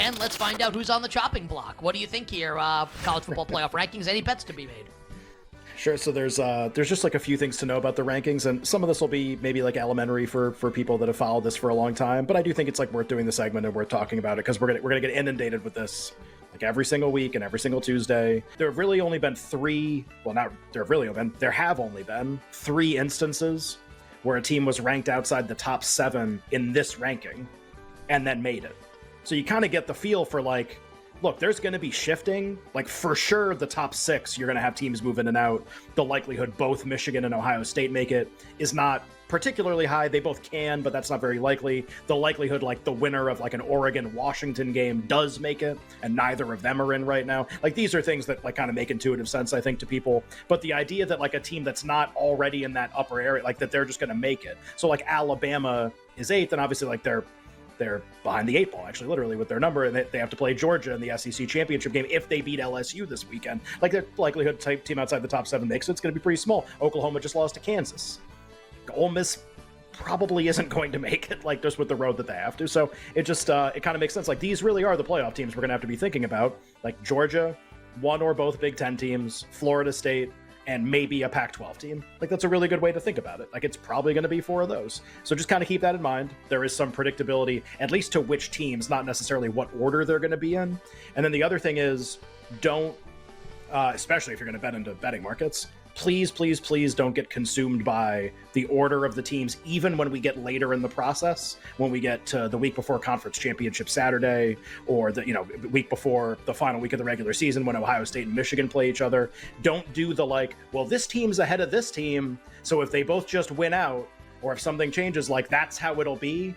Ken, let's find out who's on the chopping block. What do you think here, college football playoff rankings? Any bets to be made? Sure. So there's just like a few things to know about the rankings, and some of this will be maybe like elementary for people that have followed this for a long time. But I do think it's like worth doing the segment and worth talking about it because we're gonna get inundated with this like every single week and every single Tuesday. There have really only been there have only been three instances where a team was ranked outside the top 7 in this ranking and then made it. So you kind of get the feel for like, look, there's going to be shifting. Like, for sure, the top 6, you're going to have teams move in and out. The likelihood both Michigan and Ohio State make it is not particularly high. They both can, but that's not very likely. The likelihood, like, the winner of, like, an Oregon-Washington game does make it, and neither of them are in right now. Like, these are things that, like, kind of make intuitive sense, I think, to people. But the idea that, like, a team that's not already in that upper area, like, that they're just going to make it. So, like, Alabama is 8th, and obviously, like, they're behind the 8 ball, actually, literally, with their number, and they have to play Georgia in the SEC championship game if they beat LSU this weekend. Like, the likelihood team outside the top 7 makes it, it's going to be pretty small. Oklahoma just lost to Kansas. Ole Miss probably isn't going to make it, like, just with the road that they have to. So it just, it kind of makes sense. Like, these really are the playoff teams we're going to have to be thinking about. Like, Georgia, one or both Big Ten teams, Florida State, and maybe a Pac-12 team. Like, that's a really good way to think about it. Like, it's probably going to be 4 of those. So just kind of keep that in mind. There is some predictability, at least to which teams, not necessarily what order they're going to be in. And then the other thing is, don't, especially if you're going to bet into betting markets, please, please, please don't get consumed by the order of the teams, even when we get later in the process, when we get to the week before conference championship Saturday, or the week before the final week of the regular season when Ohio State and Michigan play each other. Don't do the like, well, this team's ahead of this team, so if they both just win out, or if something changes, like, that's how it'll be.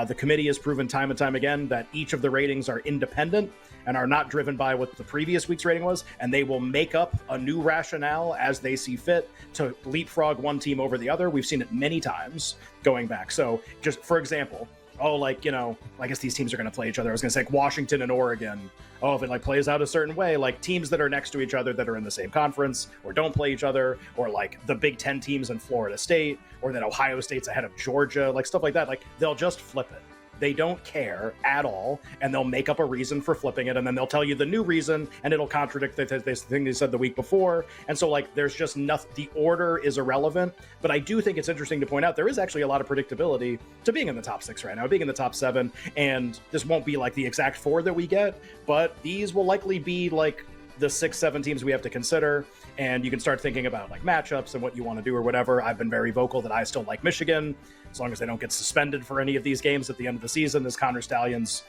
The committee has proven time and time again that each of the ratings are independent and are not driven by what the previous week's rating was, and they will make up a new rationale as they see fit to leapfrog one team over the other. We've seen it many times going back. So just, for example, I guess these teams are going to play each other. I was going to say, like, Washington and Oregon. If it, like, plays out a certain way, like, teams that are next to each other that are in the same conference or don't play each other, or like the Big Ten teams in Florida State, or that Ohio State's ahead of Georgia, like stuff like that, like, they'll just flip it. They don't care at all, and they'll make up a reason for flipping it, and then they'll tell you the new reason, and it'll contradict the thing they said the week before. And so, like, there's just nothing. The order is irrelevant, but I do think it's interesting to point out there is actually a lot of predictability to being in the top 6 right now, being in the top 7, and this won't be like the exact 4 that we get, but these will likely be like the 6-7 teams we have to consider. And you can start thinking about, like, matchups and what you want to do or whatever. I've been very vocal that I still like Michigan, as long as they don't get suspended for any of these games at the end of the season. As Connor Stalions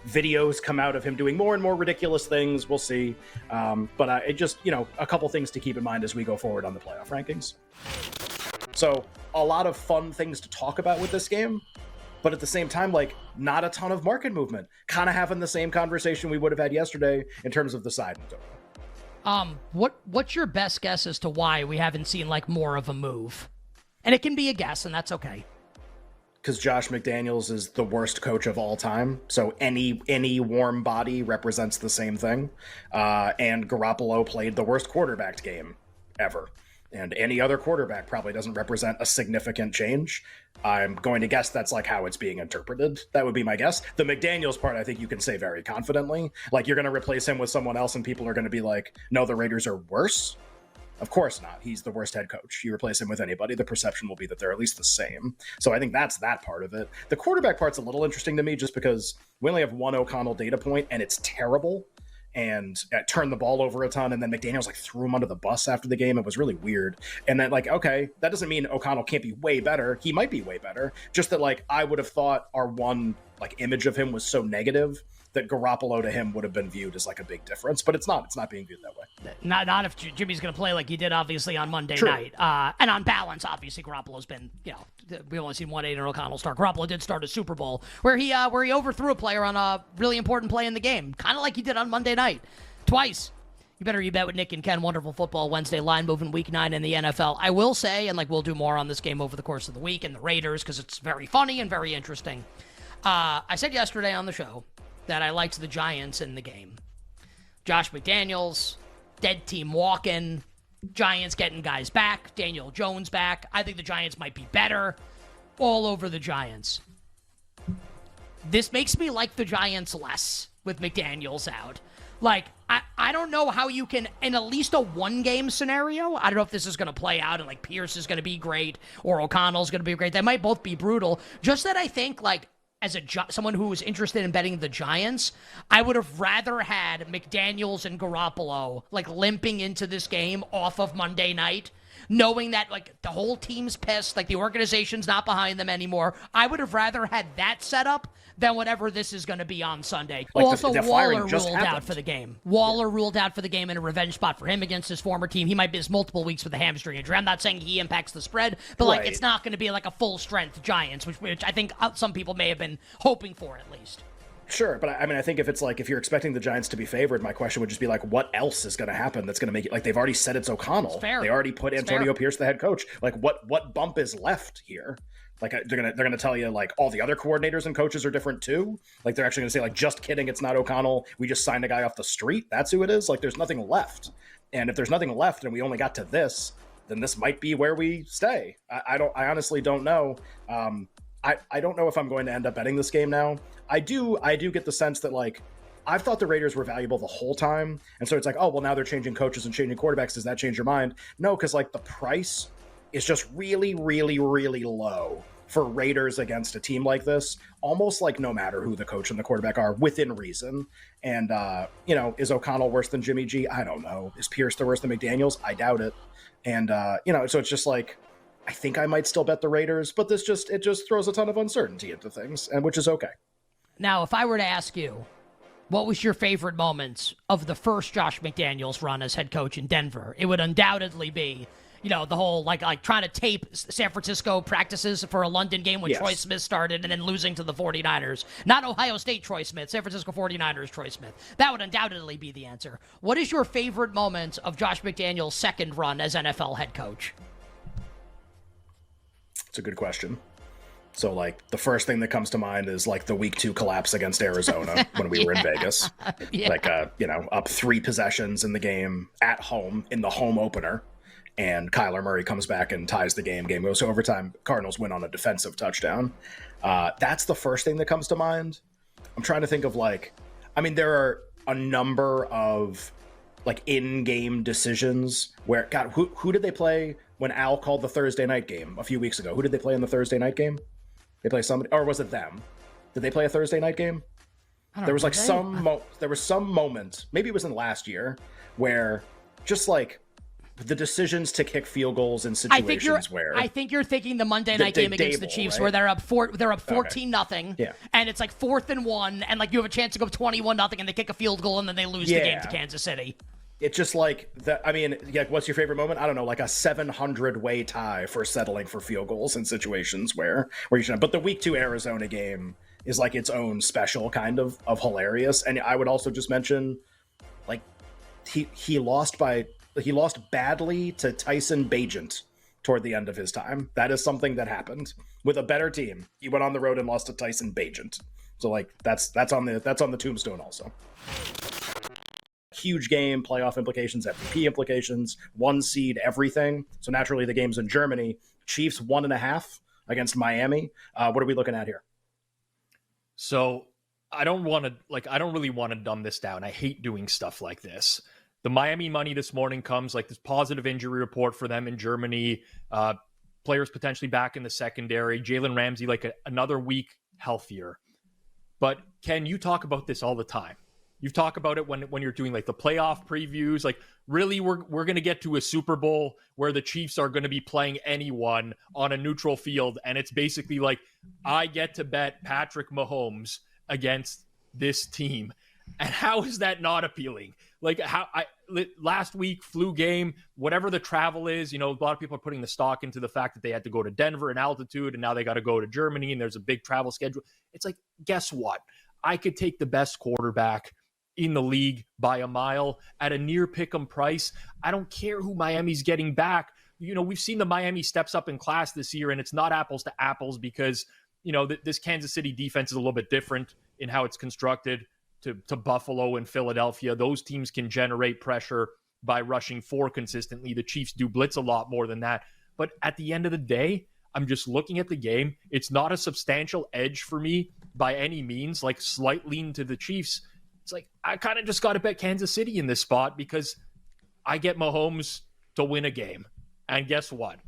videos come out of him doing more and more ridiculous things, we'll see. But it just, a couple things to keep in mind as we go forward on the playoff rankings. So a lot of fun things to talk about with this game, but at the same time, like, not a ton of market movement. Kind of having the same conversation we would have had yesterday in terms of the side and total. What's your best guess as to why we haven't seen, like, more of a move? And it can be a guess, and that's okay. Because Josh McDaniels is the worst coach of all time, so any warm body represents the same thing. And Garoppolo played the worst quarterback game ever. And any other quarterback probably doesn't represent a significant change. I'm going to guess that's, like, how it's being interpreted. That would be my guess. The McDaniels part, I think you can say very confidently. Like, you're going to replace him with someone else and people are going to be like, no, the Raiders are worse. Of course not. He's the worst head coach. You replace him with anybody, the perception will be that they're at least the same. So I think that's that part of it. The quarterback part's a little interesting to me just because we only have one O'Connell data point and it's terrible. And turned the ball over a ton, and then McDaniels, like, threw him under the bus after the game. It was really weird. And then, like, okay, that doesn't mean O'Connell can't be way better. He might be way better. Just that, like, I would have thought our one, like, image of him was so negative that Garoppolo to him would have been viewed as, like, a big difference. But it's not. It's not being viewed that way. Not if Jimmy's going to play like he did, obviously, on Monday True. night. And on balance, obviously, Garoppolo's been, we only seen 1-8 in O'Connell start. Garoppolo did start a Super Bowl where he overthrew a player on a really important play in the game, kind of like he did on Monday night. Twice. You bet with Nick and Ken. Wonderful Football Wednesday line moving week 9 in the NFL. I will say, and, like, we'll do more on this game over the course of the week and the Raiders because it's very funny and very interesting. I said yesterday on the show that I liked the Giants in the game. Josh McDaniels, dead team walking, Giants getting guys back, Daniel Jones back. I think the Giants might be better. All over the Giants. This makes me like the Giants less with McDaniels out. Like, I don't know how you can, in at least a one-game scenario, I don't know if this is going to play out and, like, Pierce is going to be great or O'Connell's going to be great. They might both be brutal. Just that I think, like, as someone who was interested in betting the Giants, I would have rather had McDaniels and Garoppolo, like, limping into this game off of Monday night, knowing that, like, the whole team's pissed, like, the organization's not behind them anymore. I would have rather had that setup than whatever this is going to be on Sunday. Like also, the Waller just ruled happened. out for the game. Waller ruled out for the game in a revenge spot for him against his former team. He might miss multiple weeks with a hamstring injury. I'm not saying he impacts the spread, but, like, it's not going to be, like, a full-strength Giants, which I think some people may have been hoping for at least. Sure, but I mean, I think if it's like, if you're expecting the Giants to be favored, my question would just be like, what else is going to happen that's going to make it, like, they've already said it's O'Connell. It's fair. They already put Antonio Pierce, the head coach. Like, what bump is left here? Like, they're gonna tell you, like, all the other coordinators and coaches are different too. Like, they're actually gonna say, like, just kidding, it's not O'Connell. We just signed a guy off the street. That's who it is. Like, there's nothing left. And if there's nothing left and we only got to this, then this might be where we stay. I honestly don't know. I don't know if I'm going to end up betting this game now. I do get the sense that, like, I've thought the Raiders were valuable the whole time. And so it's like, oh, well, now they're changing coaches and changing quarterbacks. Does that change your mind? No, because, like, the price is just really, really, really low for Raiders against a team like this, almost like no matter who the coach and the quarterback are, within reason. And, is O'Connell worse than Jimmy G? I don't know. Is Pierce the worse than McDaniels? I doubt it. And, so it's just like, I think I might still bet the Raiders, but it just throws a ton of uncertainty into things, and which is okay. Now, if I were to ask you, what was your favorite moments of the first Josh McDaniels run as head coach in Denver? It would undoubtedly be, the whole, like trying to tape San Francisco practices for a London game when Troy Smith started and then losing to the 49ers. Not Ohio State Troy Smith, San Francisco 49ers Troy Smith. That would undoubtedly be the answer. What is your favorite moment of Josh McDaniels' second run as NFL head coach? It's a good question. So, like, the first thing that comes to mind is, like, the week 2 collapse against Arizona when we were in Vegas. Like, up 3 possessions in the game at home in the home opener. And Kyler Murray comes back and ties the game. Game goes to overtime. Cardinals win on a defensive touchdown. That's the first thing that comes to mind. I'm trying to think of, like, I mean, there are a number of, like, in-game decisions where, God, who did they play when Al called the Thursday night game a few weeks ago? Who did they play in the Thursday night game? They play somebody, or was it them? Did they play a Thursday night game? There was like there was some moment, maybe it was in last year, where just like the decisions to kick field goals in situations where I think you're thinking the Monday night game against the Chiefs, right? Where they're up 14-0, and it's like 4th and 1, and like you have a chance to go 21-0, and they kick a field goal, and then they lose the game to Kansas City. It's just like that. I mean, what's your favorite moment? I don't know, like a 700-way tie for settling for field goals in situations where you should. But the week 2 Arizona game is like its own special kind of hilarious. And I would also just mention, like, he lost badly to Tyson Bagent toward the end of his time. That is something that happened with a better team. He went on the road and lost to Tyson Bagent. So, like, that's on the tombstone also. Huge game, playoff implications, MVP implications, 1 seed, everything. So naturally the game's in Germany. Chiefs 1.5 against Miami. What are we looking at here? So I don't really want to dumb this down. I hate doing stuff like this. The Miami money this morning comes like this positive injury report for them in Germany. Players potentially back in the secondary. Jalen Ramsey another week healthier. But Ken, you talk about this all the time. You've talked about it when you're doing like the playoff previews. Like, really, we're going to get to a Super Bowl where the Chiefs are going to be playing anyone on a neutral field, and it's basically like I get to bet Patrick Mahomes against this team. And how is that not appealing? Like, last week, flu game, whatever the travel is, a lot of people are putting the stock into the fact that they had to go to Denver in altitude, and now they got to go to Germany, and there's a big travel schedule. It's like, guess what? I could take the best quarterback in the league by a mile at a near pick'em price. I don't care who Miami's getting back. We've seen the Miami steps up in class this year, and it's not apples to apples because, this Kansas City defense is a little bit different in how it's constructed to Buffalo and Philadelphia. Those teams can generate pressure by rushing 4 consistently. The Chiefs do blitz a lot more than that. But at the end of the day, I'm just looking at the game. It's not a substantial edge for me by any means, like slight lean to the Chiefs. It's like, I kind of just got to bet Kansas City in this spot because I get Mahomes to win a game. And guess what?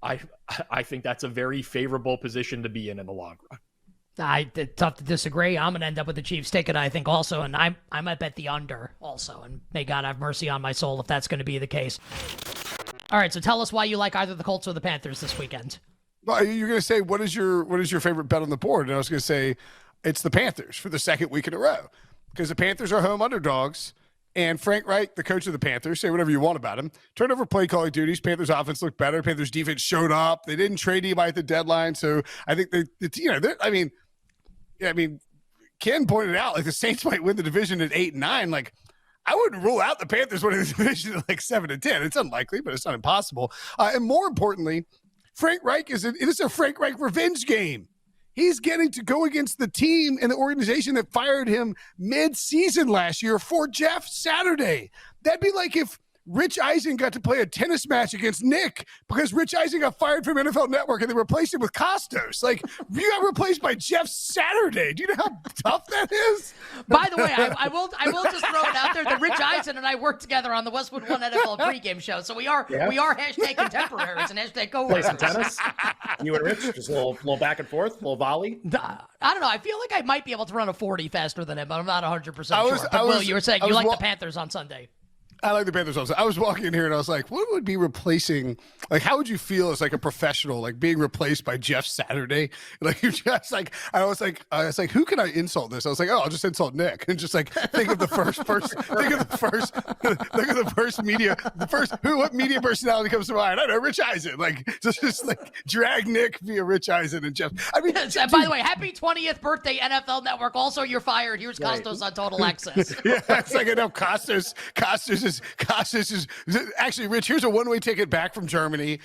I think that's a very favorable position to be in the long run. Tough to disagree. I'm going to end up with the Chiefs ticket, I think, also. And I might bet the under also. And may God have mercy on my soul if that's going to be the case. All right, so tell us why you like either the Colts or the Panthers this weekend. Well, you're going to say, what is your favorite bet on the board? And I was going to say, it's the Panthers for the second week in a row. Because the Panthers are home underdogs. And Frank Reich, the coach of the Panthers, say whatever you want about him, turned over play calling duties. Panthers offense looked better. Panthers defense showed up. They didn't trade anybody at the deadline. So I think Ken pointed out, like, the Saints might win the division at 8-9. Like, I wouldn't rule out the Panthers winning the division at like 7-10. It's unlikely, but it's not impossible. And more importantly, Frank Reich it is a Frank Reich revenge game. He's getting to go against the team and the organization that fired him mid-season last year for Jeff Saturday. That'd be like if Rich Eisen got to play a tennis match against Nick because Rich Eisen got fired from NFL Network and they replaced him with Costos. Like, you got replaced by Jeff Saturday. Do you know how tough that is? By the way, I will just throw it out there that Rich Eisen and I worked together on the Westwood One NFL pregame show, so we are hashtag contemporaries and hashtag Play some coworkers. tennis. You and Rich, just a little back and forth, a little volley. I don't know. I feel like I might be able to run a 40 faster than him, but I'm not 100% sure. But Will, you were saying you like the Panthers on Sunday. I like the Panthers also. I was walking in here and I was like, what would be replacing, like, how would you feel as like a professional, like being replaced by Jeff Saturday? Like, you just like, I was like, who can I insult this? I was like, oh, I'll just insult Nick. And just like, think of the what media personality comes to mind? I don't know, Rich Eisen. Like, just like drag Nick via Rich Eisen and Jeff. I mean, by the way, happy 20th birthday, NFL Network. Also, you're fired. Here's Costos on Total Access. Yeah, it's like, I know Costos is actually, Rich, here's a one-way ticket back from Germany.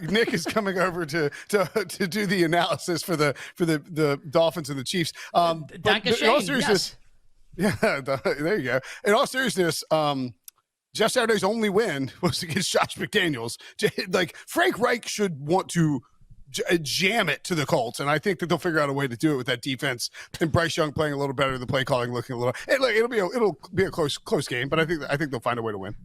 Nick is coming over to do the analysis for the Dolphins and the Chiefs. But in all seriousness, yes. Yeah, there you go. In all seriousness, Jeff Saturday's only win was against Josh McDaniels. Like, Frank Reich should want to jam it to the Colts, and I think that they'll figure out a way to do it with that defense and Bryce Young playing a little better, the play calling looking a little. It'll be a close game, but I think they'll find a way to win.